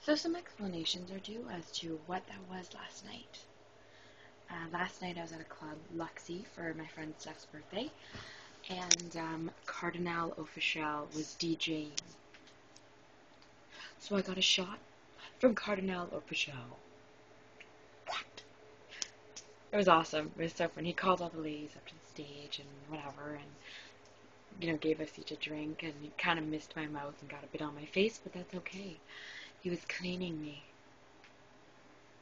So some explanations are due as to what that was last night. Last night I was at a club, Luxy, for my friend Steph's birthday, and Cardinal Official was DJing. So I got a shot from Cardinal Official. What? It was awesome. It was so fun. He called all the ladies up to the stage and whatever, and gave us each a drink, and he kind of missed my mouth and got a bit on my face, but that's okay. He was cleaning me.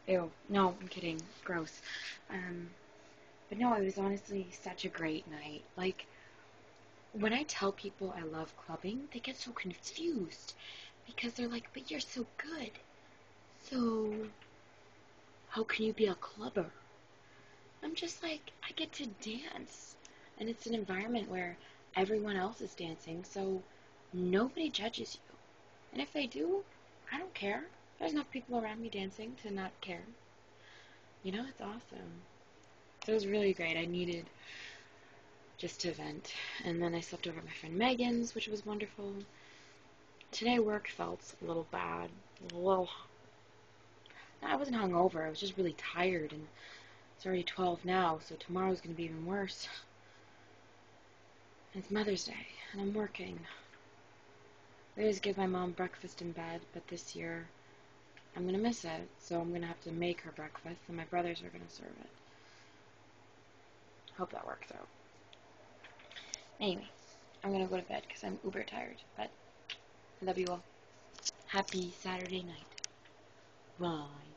Ew. No, I'm kidding. Gross. But no, it was honestly such a great night. Like, when I tell people I love clubbing, they get so confused. Because they're like, but you're so good. So, how can you be a clubber? I'm just like, I get to dance. And it's an environment where everyone else is dancing, so nobody judges you. And if they do, I don't care. There's enough people around me dancing to not care. It's awesome. So it was really great. I needed just to vent. And then I slept over at my friend Megan's, which was wonderful. Today work felt a little bad. I wasn't hungover. I was just really tired, and it's already 12 now, so tomorrow's going to be even worse. And it's Mother's Day, and I'm working. I always give my mom breakfast in bed, but this year I'm going to miss it, so I'm going to have to make her breakfast, and my brothers are going to serve it. Hope that works out. Anyway, I'm going to go to bed because I'm uber tired, but I love you all. Happy Saturday night. Bye.